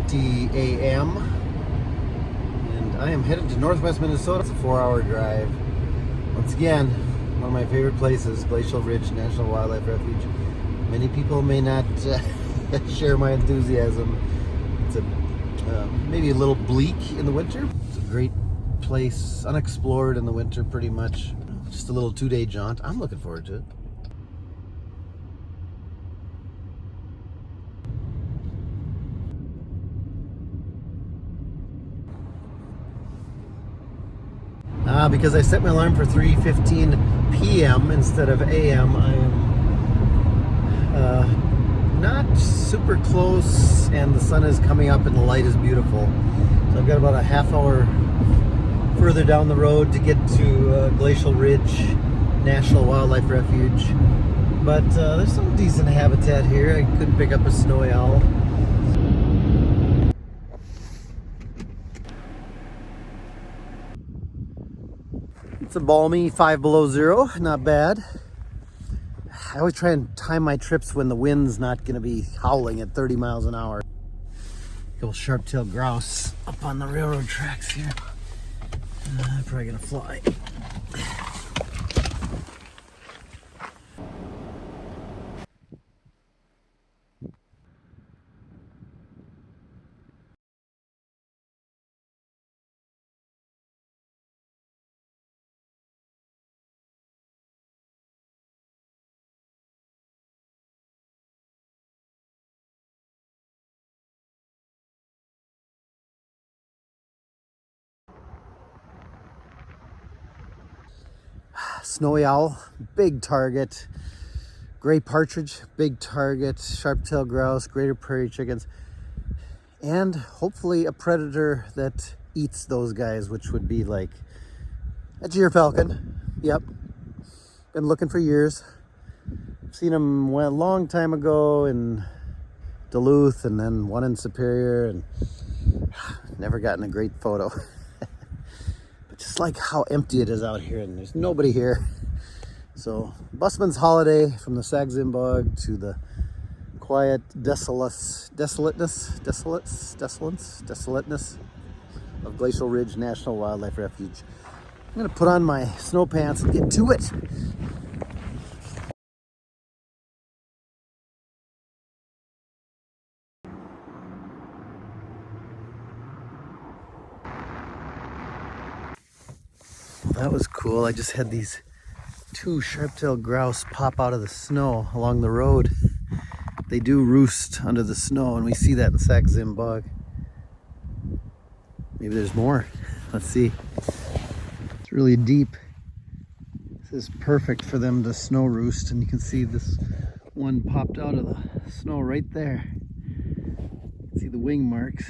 8:50 a.m. and I am headed to northwest Minnesota. It's a 4-hour drive. Once again, one of my favorite places, Glacial Ridge National Wildlife Refuge. Many people may not share my enthusiasm. It's maybe a little bleak in the winter. It's a great place, unexplored in the winter pretty much. Just a little 2-day jaunt. I'm looking forward to it. Because I set my alarm for 3:15 p.m. instead of a.m., I am not super close, and the sun is coming up and the light is beautiful. So I've got about a half hour further down the road to get to Glacial Ridge National Wildlife Refuge. But there's some decent habitat here. I could pick up a snowy owl. It's a balmy 5 below zero, not bad. I always try and time my trips when the wind's not going to be howling at 30 miles an hour. Little sharp-tailed grouse up on the railroad tracks here. Probably going to fly. Snowy owl, big target. Gray partridge, big target. Sharp-tailed grouse, greater prairie chickens. And hopefully a predator that eats those guys, which would be like a gyrfalcon. Yep. Been looking for years. Seen them a long time ago in Duluth and then one in Superior, and never gotten a great photo. Just like how empty it is out here, and there's nobody here. So, busman's holiday from the Sag-Zim Bog to the quiet desolateness of Glacial Ridge National Wildlife Refuge. I'm gonna put on my snow pants and get to it. That was cool. I just had these 2 sharp-tailed grouse pop out of the snow along the road. They do roost under the snow, and we see that in Sag-Zim Bog. Maybe there's more. Let's see. It's really deep. This is perfect for them to snow roost, and you can see this one popped out of the snow right there. You can see the wing marks.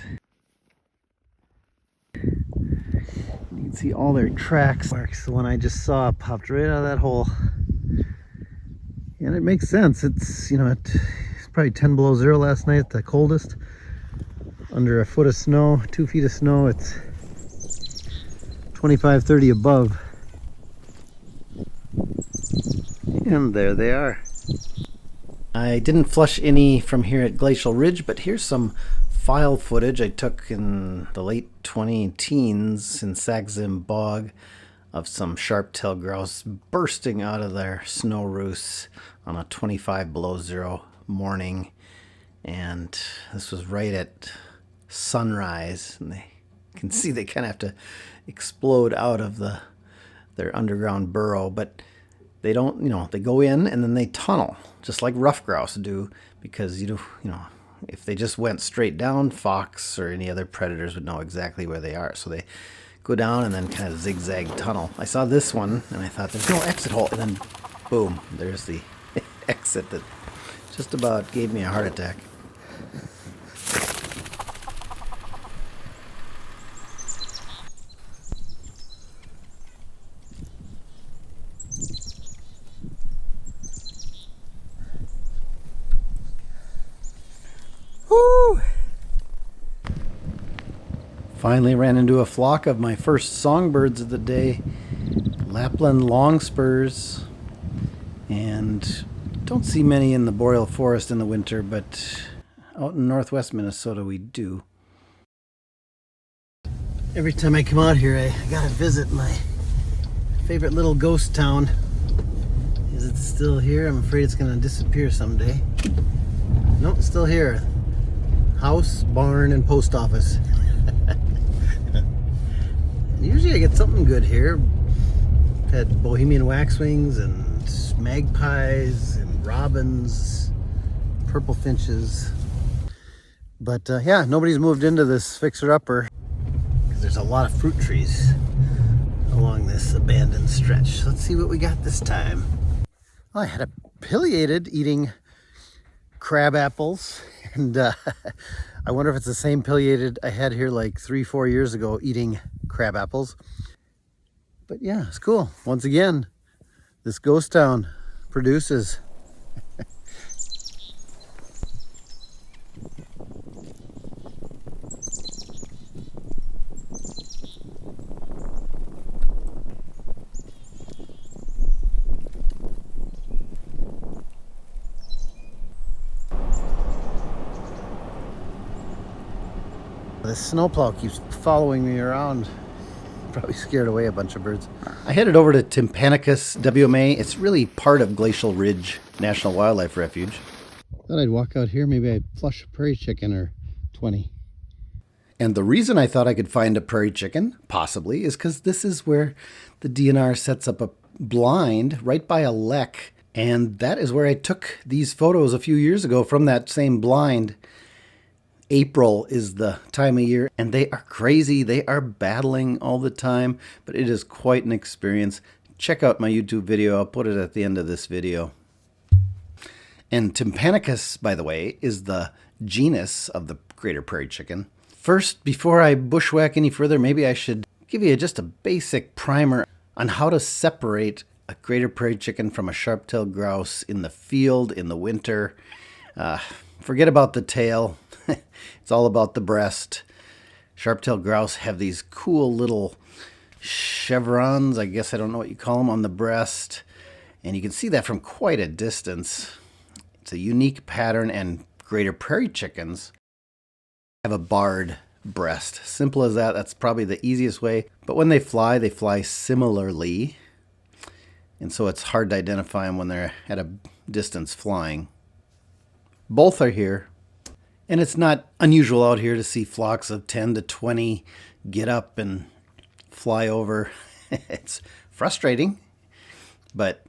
You can see all their tracks marks. The one I just saw popped right out of that hole. And it makes sense. It's, it's probably 10 below zero last night, the coldest. Under a foot of snow, 2 feet of snow, it's 25, 30 above. And there they are. I didn't flush any from here at Glacial Ridge, but here's some file footage I took in the late 20-teens in Sag-Zim Bog of some sharp-tailed grouse bursting out of their snow roosts on a 25 below zero morning. And this was right at sunrise, and they can see they kind of have to explode out of their underground burrow, but they don't, they go in and then they tunnel just like rough grouse do, because if they just went straight down, fox or any other predators would know exactly where they are. So they go down and then kind of zigzag tunnel. I saw this one and I thought there's no exit hole, and then boom, there's the exit that just about gave me a heart attack. Woo! Finally ran into a flock of my first songbirds of the day, Lapland longspurs, and don't see many in the boreal forest in the winter, but out in northwest Minnesota we do. Every time I come out here, I gotta visit my favorite little ghost town. Is it still here? I'm afraid it's gonna disappear someday. Nope, it's still here. House, barn, and post office. Usually I get something good here. I've had Bohemian waxwings and magpies and robins, purple finches. But yeah, nobody's moved into this fixer-upper because there's a lot of fruit trees along this abandoned stretch. Let's see what we got this time. Well, I had a pileated eating crab apples, and I wonder if it's the same pileated I had here like 3-4 years ago eating crab apples. But yeah, it's cool. Once again, this ghost town produces. The snowplow keeps following me around. Probably scared away a bunch of birds. I headed over to Tympanicus WMA. It's really part of Glacial Ridge National Wildlife Refuge. Thought I'd walk out here. Maybe I'd flush a prairie chicken or 20. And the reason I thought I could find a prairie chicken, possibly, is because this is where the DNR sets up a blind right by a lek. And that is where I took these photos a few years ago from that same blind. April is the time of year, and they are crazy. They are battling all the time, but it is quite an experience. Check out my YouTube video. I'll put it at the end of this video. And Tympanicus, by the way, is the genus of the greater prairie chicken. First, before I bushwhack any further, maybe I should give you just a basic primer on how to separate a greater prairie chicken from a sharp-tailed grouse in the field in the winter. Forget about the tail. It's all about the breast. Sharp-tailed grouse have these cool little chevrons, I guess I don't know what you call them, on the breast. And you can see that from quite a distance. It's a unique pattern, and greater prairie chickens have a barred breast. Simple as that. That's probably the easiest way. But when they fly similarly. And so it's hard to identify them when they're at a distance flying. Both are here. And it's not unusual out here to see flocks of 10 to 20 get up and fly over. It's frustrating, but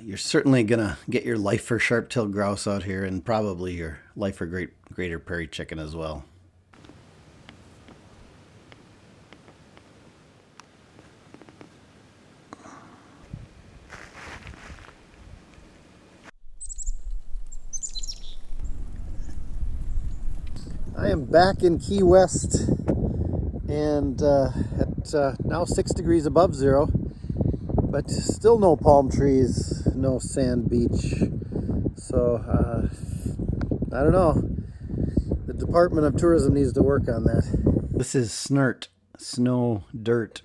you're certainly going to get your life for sharp-tailed grouse out here, and probably your life for greater prairie chicken as well. I am back in Key West, and at now 6 degrees above zero, but still no palm trees, no sand beach. So I don't know. The Department of Tourism needs to work on that. This is snert, snow dirt.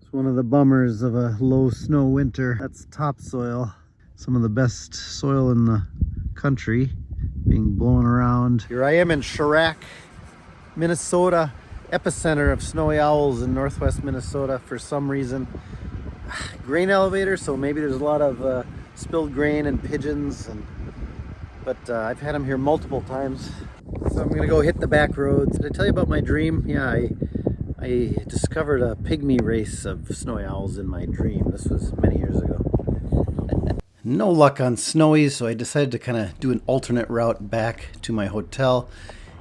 It's one of the bummers of a low snow winter. That's topsoil, some of the best soil in the country, being blown around. Here I am in Shrike, Minnesota, epicenter of snowy owls in northwest Minnesota for some reason. Grain elevator, so maybe there's a lot of spilled grain and pigeons, but I've had them here multiple times. So I'm gonna go hit the back roads. Did I tell you about my dream? Yeah, I discovered a pygmy race of snowy owls in my dream. This was many years ago. No luck on snowies, so I decided to kind of do an alternate route back to my hotel,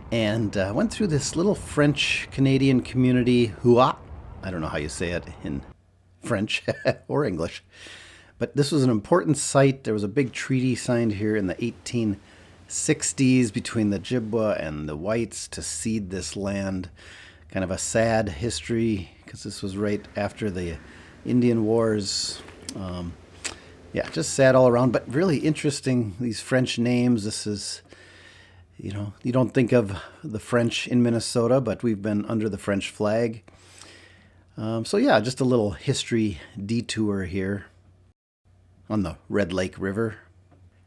and went through this little French-Canadian community, Hua. I don't know how you say it in French or English, but this was an important site. There was a big treaty signed here in the 1860s between the Ojibwa and the whites to cede this land. Kind of a sad history, because this was right after the Indian Wars. Yeah, just sad all around, but really interesting, these French names. This is, you know, you don't think of the French in Minnesota, but we've been under the French flag. So yeah, just a little history detour here on the Red Lake River.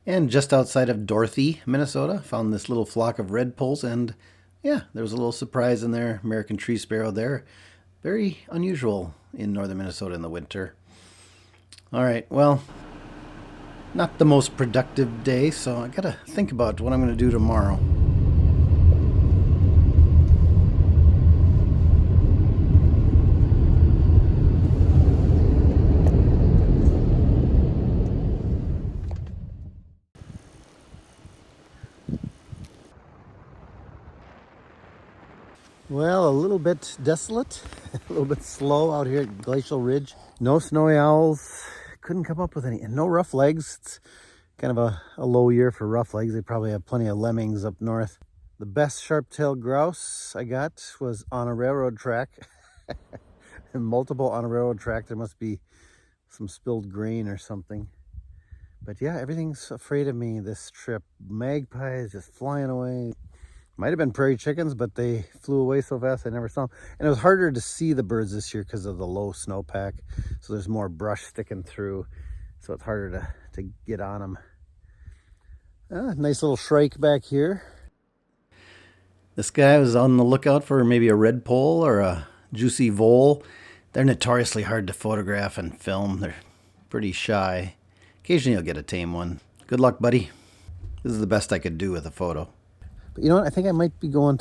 And just outside of Dorothy, Minnesota, found this little flock of redpolls, and Yeah, there was a little surprise in there. American tree sparrow there. Very unusual in northern Minnesota in the winter. All right, well, not the most productive day, so I gotta think about what I'm gonna do tomorrow. Well, a little bit desolate, a little bit slow out here at Glacial Ridge. No snowy owls, couldn't come up with any, and no rough legs. It's kind of a low year for rough legs. They probably have plenty of lemmings up north. The best sharp-tailed grouse I got was on a railroad track. And multiple on a railroad track. There must be some spilled grain or something. But yeah, everything's afraid of me this trip. Magpies just flying away. Might have been prairie chickens, but they flew away so fast I never saw them. And it was harder to see the birds this year because of the low snowpack. So there's more brush sticking through. So it's harder to get on them. Nice little shrike back here. This guy was on the lookout for maybe a redpoll or a juicy vole. They're notoriously hard to photograph and film. They're pretty shy. Occasionally you'll get a tame one. Good luck, buddy. This is the best I could do with a photo. But you know what? I think I might be I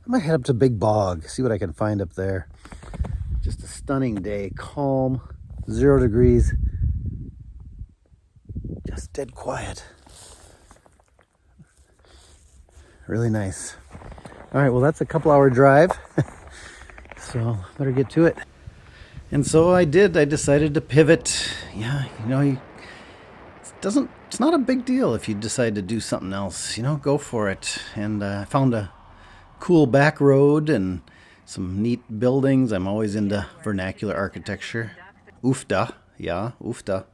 might head up to Big Bog, see what I can find up there. Just a stunning day. Calm, 0 degrees. Just dead quiet. Really nice. All right, well, that's a couple-hour drive. So better get to it. And so I did. I decided to pivot. Yeah, you know, it's not a big deal if you decide to do something else. You know, go for it. And I found a cool back road and some neat buildings. I'm always into vernacular architecture. Oofda, yeah, oofda.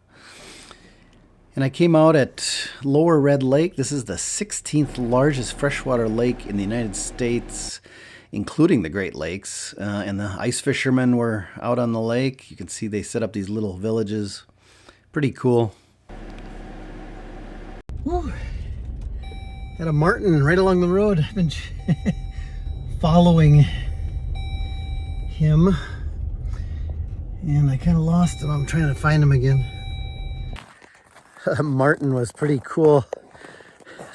And I came out at Lower Red Lake. This is the 16th largest freshwater lake in the United States, including the Great Lakes. And the ice fishermen were out on the lake. You can see they set up these little villages. Pretty cool. Woo. Got a marten right along the road. I've been following him. And I kind of lost him. I'm trying to find him again. Marten was pretty cool.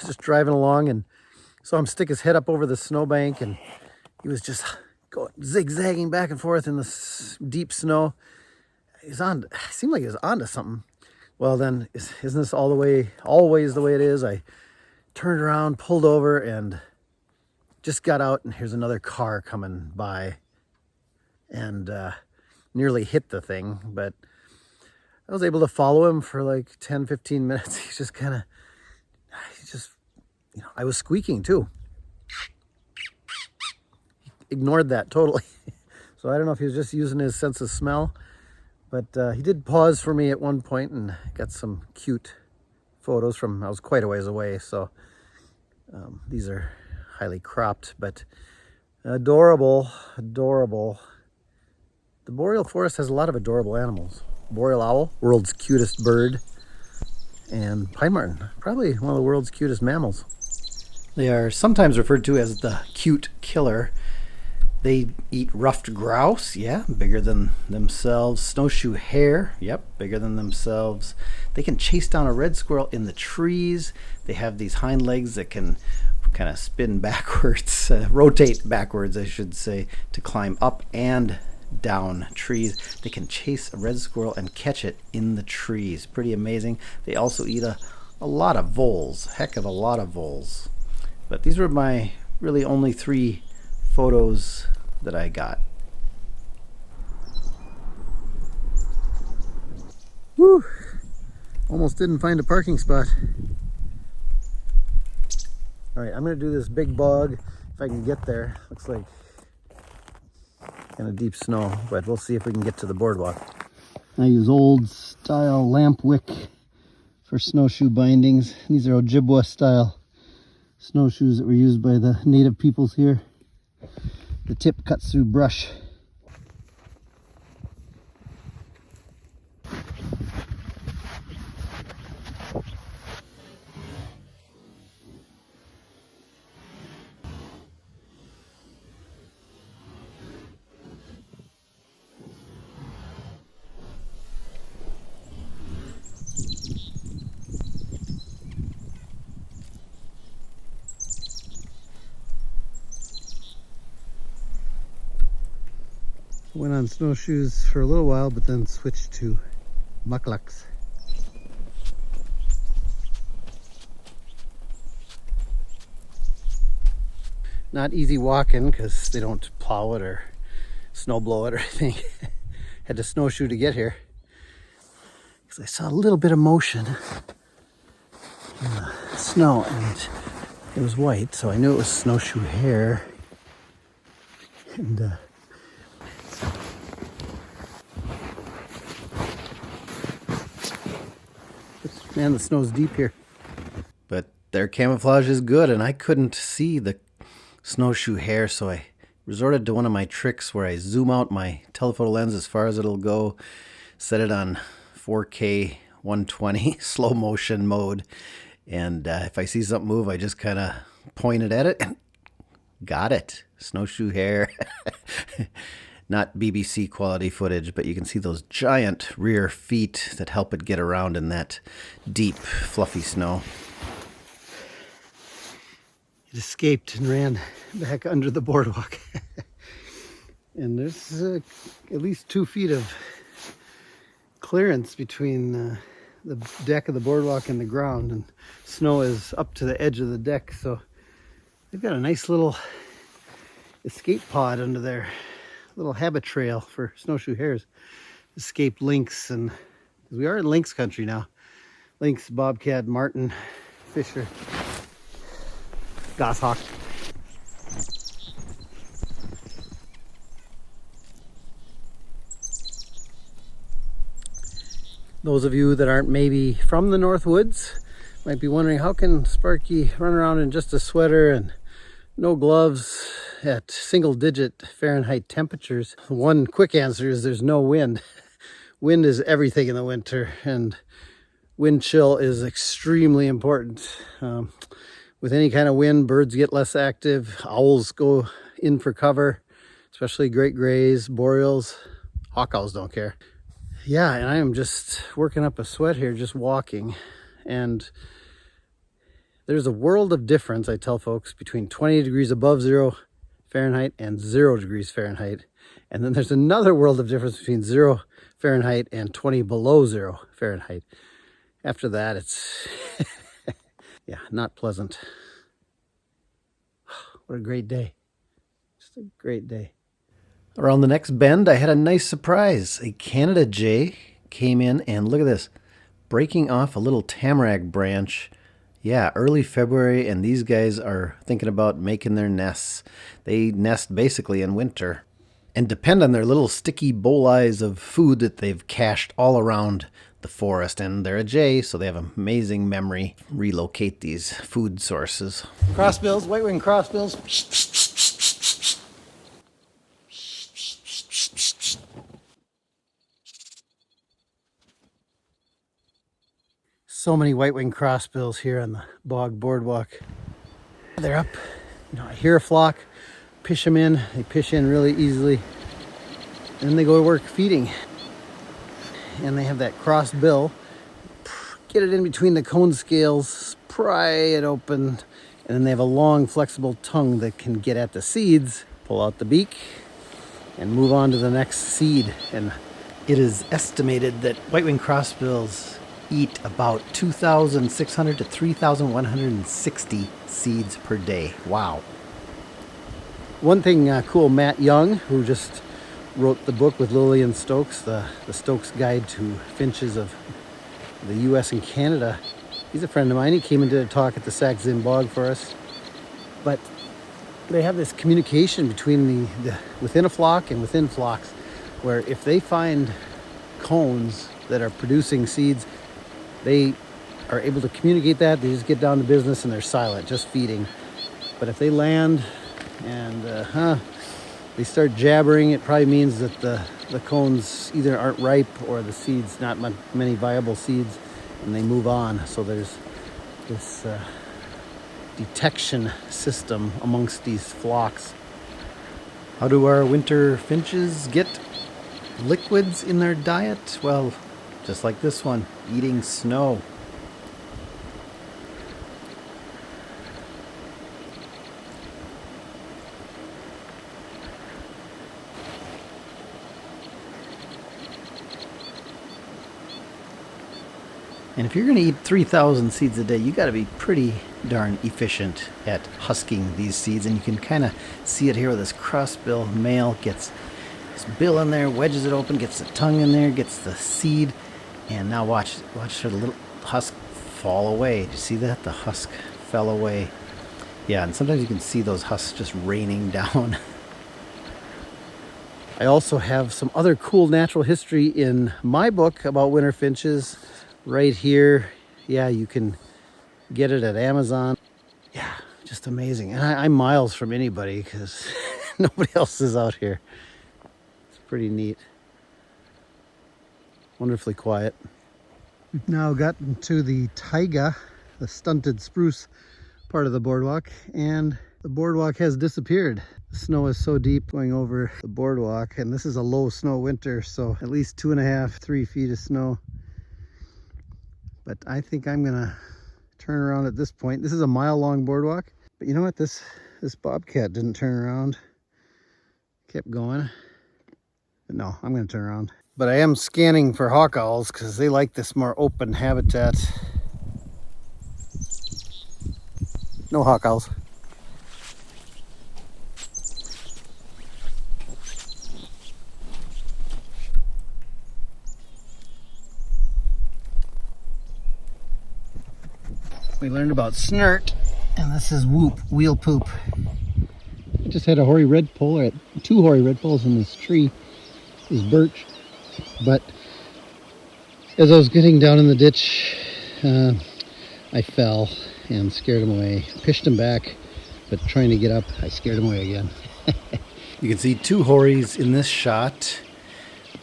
Just driving along and saw him stick his head up over the snowbank, and he was just going zigzagging back and forth in the deep snow. Seemed like he was onto something. Well, then, isn't this always the way it is? I turned around, pulled over, and just got out, and here's another car coming by, and nearly hit the thing, but I was able to follow him for like 10, 15 minutes. He just I was squeaking too. He ignored that totally. So I don't know if he was just using his sense of smell, but he did pause for me at one point and got some cute photos I was quite a ways away. So these are highly cropped, but adorable, adorable. The boreal forest has a lot of adorable animals. Boreal owl, world's cutest bird, and Pine Marten, probably one of the world's cutest mammals. They are sometimes referred to as the cute killer. They eat ruffed grouse, yeah, bigger than themselves. Snowshoe hare, yep, bigger than themselves. They can chase down a red squirrel in the trees. They have these hind legs that can kind of spin backwards, rotate backwards, I should say, to climb up and down trees. They can chase a red squirrel and catch it in the trees. Pretty amazing. They also eat a lot of voles, heck of a lot of voles. But these were my really only 3 photos that I got. Woo! Almost didn't find a parking spot. All right, I'm gonna do this Big Bog if I can get there. Looks like kind of deep snow, but we'll see if we can get to the boardwalk. I use old style lamp wick for snowshoe bindings. These are Ojibwa style snowshoes that were used by the native peoples here. The tip cuts through brush. Went on snowshoes for a little while, but then switched to mucklucks. Not easy walking because they don't plow it or snow blow it or anything. Had to snowshoe to get here because I saw a little bit of motion in the snow and it was white, so I knew it was snowshoe hare. And man, the snow's deep here. But their camouflage is good, and I couldn't see the snowshoe hare, so I resorted to one of my tricks where I zoom out my telephoto lens as far as it'll go, set it on 4K 120 slow motion mode, and if I see something move, I just kind of pointed at it and got it. Snowshoe hare. Not BBC quality footage, but you can see those giant rear feet that help it get around in that deep, fluffy snow. It escaped and ran back under the boardwalk. And there's at least 2 feet of clearance between the deck of the boardwalk and the ground, and snow is up to the edge of the deck, so they've got a nice little escape pod under there. Little habit trail for snowshoe hares. Escaped lynx, and we are in lynx country now. Lynx, bobcat, marten, fisher, goshawk. Those of you that aren't maybe from the North Woods might be wondering, how can Sparky run around in just a sweater and no gloves at single-digit Fahrenheit temperatures? One quick answer is there's no wind. Wind is everything in the winter, and wind chill is extremely important. With any kind of wind, birds get less active, owls go in for cover, especially great grays, boreals. Hawk owls don't care. Yeah, and I am just working up a sweat here, just walking, and there's a world of difference, I tell folks, between 20 degrees above 0 Fahrenheit and 0 degrees Fahrenheit. And then there's another world of difference between 0 Fahrenheit and 20 below 0 Fahrenheit. After that, it's, yeah, not pleasant. What a great day. Just a great day. Around the next bend, I had a nice surprise. A Canada jay came in, and look at this, breaking off a little tamarack branch. Yeah, early February, and these guys are thinking about making their nests. They nest basically in winter and depend on their little sticky bolais of food that they've cached all around the forest. And they're a jay, so they have amazing memory. Relocate these food sources. Crossbills, white-winged crossbills. So many white-winged crossbills here on the Bog Boardwalk. They're up. You know, I hear a flock, pish them in. They pish in really easily. And then they go to work feeding. And they have that cross bill. Get it in between the cone scales, pry it open, and then they have a long, flexible tongue that can get at the seeds, pull out the beak, and move on to the next seed. And it is estimated that white-winged crossbills eat about 2,600 to 3,160 seeds per day. Wow. One thing cool, Matt Young, who just wrote the book with Lillian Stokes, the Stokes Guide to Finches of the U.S. and Canada. He's a friend of mine. He came and did a talk at the Sax-Zim Bog for us. But they have this communication between the within a flock and within flocks, where if they find cones that are producing seeds, they are able to communicate that. They just get down to business and they're silent, just feeding. But if they land and they start jabbering, it probably means that the cones either aren't ripe or the seeds, not many viable seeds, and they move on. So there's this detection system amongst these flocks. How do our winter finches get liquids in their diet? Well, just like this one, eating snow. And if you're going to eat 3,000 seeds a day, you got to be pretty darn efficient at husking these seeds. And you can kind of see it here with this crossbill male gets his bill in there, wedges it open, gets the tongue in there, gets the seed. And now watch the little husk fall away. Did you see that? The husk fell away. Yeah, and sometimes you can see those husks just raining down. I also have some other cool natural history in my book about winter finches right here. Yeah, you can get it at Amazon. Yeah, just amazing. And I'm miles from anybody because nobody else is out here. It's pretty neat. Wonderfully quiet. We've now gotten to the taiga, the stunted spruce part of the boardwalk, and the boardwalk has disappeared. The snow is so deep going over the boardwalk, and this is a low snow winter, so at least 2.5, 3 feet of snow. But I think I'm gonna turn around at this point. This is a mile-long boardwalk, but you know what? This bobcat didn't turn around. Kept going. But no, I'm gonna turn around. But I am scanning for hawk owls because they like this more open habitat. No hawk owls. We learned about snert, and this is whoop, wheel poop. I just had a hoary redpoll, or 2 hoary redpolls in this tree, this birch. But as I was getting down in the ditch, I fell and scared him away. Pished him back, but trying to get up, I scared him away again. You can see 2 hoaries in this shot.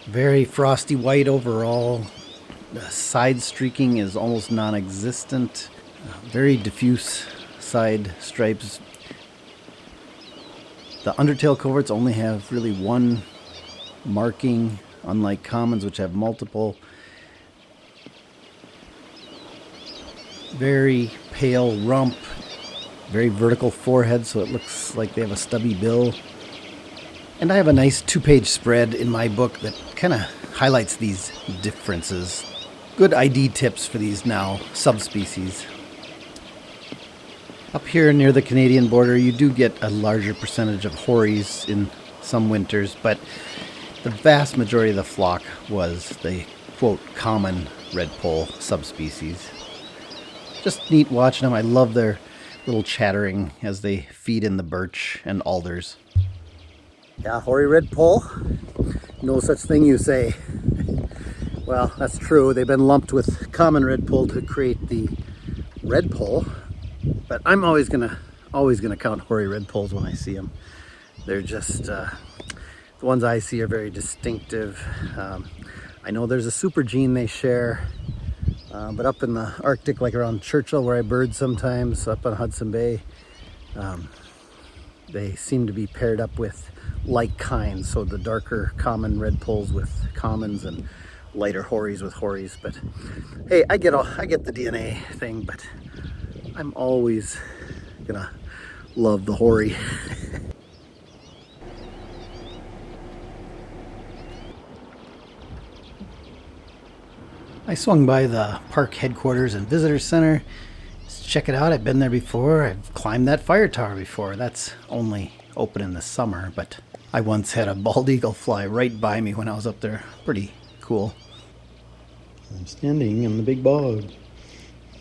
Very frosty white overall. The side streaking is almost non-existent. Very diffuse side stripes. The undertail coverts only have really one marking, unlike commons which have multiple. Very pale rump, very vertical forehead, so it looks like they have a stubby bill. And I have a nice 2-page spread in my book that kind of highlights these differences. Good ID tips for these now subspecies. Up here near the Canadian border, you do get a larger percentage of hoaries in some winters, but the vast majority of the flock was the, quote, common redpoll subspecies. Just neat watching them. I love their little chattering as they feed in the birch and alders. Yeah, hoary redpoll. No such thing, you say. Well, that's true. They've been lumped with common redpoll to create the redpoll. But I'm always gonna count hoary redpolls when I see them. They're just the ones I see are very distinctive. I know there's a super gene they share, but up in the Arctic, like around Churchill, where I bird sometimes, up on Hudson Bay, they seem to be paired up with like kinds. So the darker common redpolls with commons and lighter hoaries with hoaries. But hey, I get the DNA thing, but I'm always gonna love the hoary. I swung by the park headquarters and visitor center. Let's check it out. I've been there before. I've climbed that fire tower before. That's only open in the summer, but I once had a bald eagle fly right by me when I was up there. Pretty cool. I'm standing in the big bog.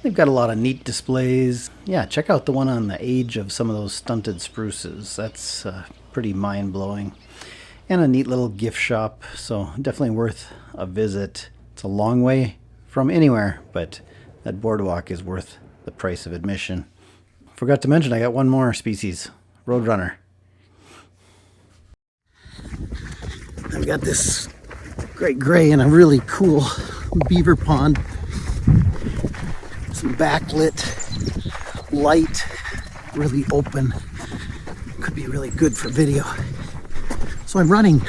They've got a lot of neat displays. Yeah, check out the one on the age of some of those stunted spruces. That's pretty mind-blowing. And a neat little gift shop, so definitely worth a visit. It's a long way from anywhere, but that boardwalk is worth the price of admission. Forgot to mention, I got one more species, roadrunner. I've got this great gray in a really cool beaver pond. Some backlit light, really open. Could be really good for video. So I'm running.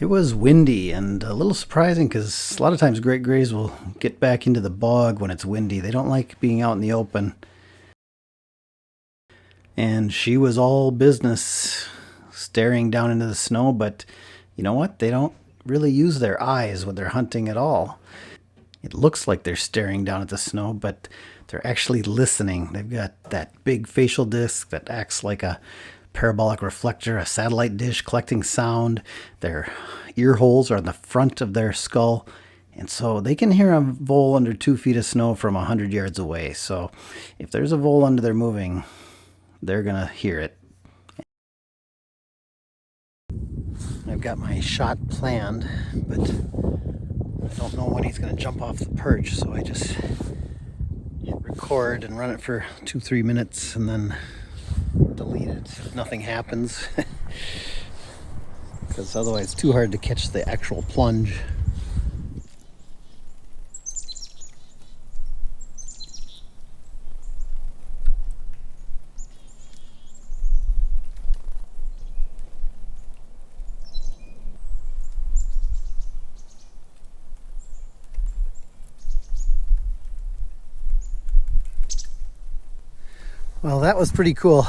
It was windy and a little surprising because a lot of times great grays will get back into the bog when it's windy. They don't like being out in the open. And she was all business, staring down into the snow, but you know what? They don't really use their eyes when they're hunting at all. It looks like they're staring down at the snow, but they're actually listening. They've got that big facial disc that acts like a parabolic reflector, a satellite dish collecting sound. Their ear holes are on the front of their skull, and so they can hear a vole under 2 feet of snow from 100 yards away. So if there's a vole under there moving, they're gonna hear it. I've got my shot planned, but I don't know when he's gonna jump off the perch, so I just hit record and run it for 2-3 minutes and then delete it if nothing happens. Because otherwise it's too hard to catch the actual plunge. Well, that was pretty cool.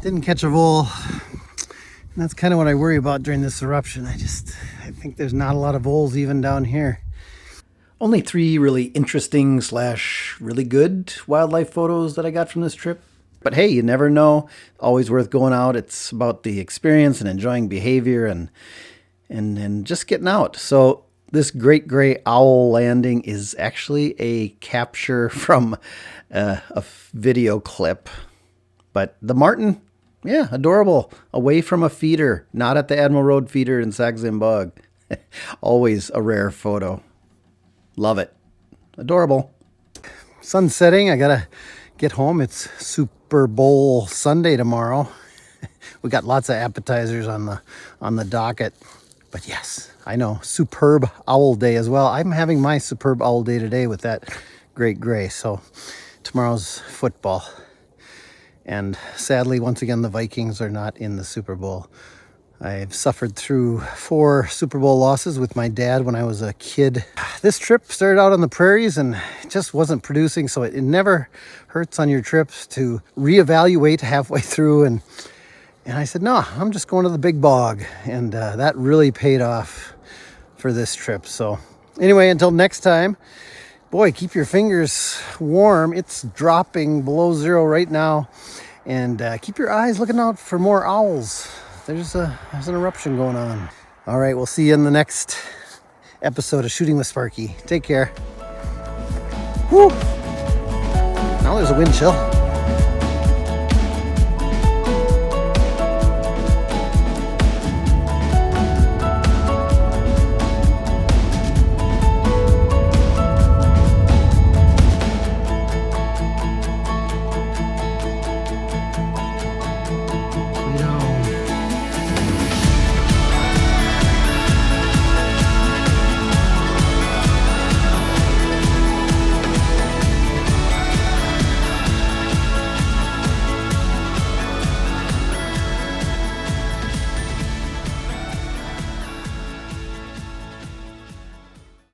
Didn't catch a vole. And that's kind of what I worry about during this eruption. I think there's not a lot of voles even down here. Only 3 really interesting / really good wildlife photos that I got from this trip. But hey, you never know. Always worth going out. It's about the experience and enjoying behavior and just getting out. So this great gray owl landing is actually a capture from a video clip. But the marten, yeah, adorable. Away from a feeder, not at the Admiral Road feeder in Sax-Zim Bog. Always a rare photo. Love it. Adorable. Sun's setting. I gotta get home. It's Super Bowl Sunday tomorrow. We got lots of appetizers on the docket. But yes, I know, superb owl day as well. I'm having my superb owl day today with that great gray. So tomorrow's football. And sadly, once again, the Vikings are not in the Super Bowl. I've suffered through 4 Super Bowl losses with my dad when I was a kid. This trip started out on the prairies and it just wasn't producing, so it never hurts on your trips to reevaluate halfway through. And I said, no, I'm just going to the big bog. And that really paid off for this trip. So anyway, until next time, boy, keep your fingers warm. It's dropping below 0 right now. And keep your eyes looking out for more owls. There's an eruption going on. All right, we'll see you in the next episode of Shooting with Sparky. Take care. Woo! Now there's a wind chill.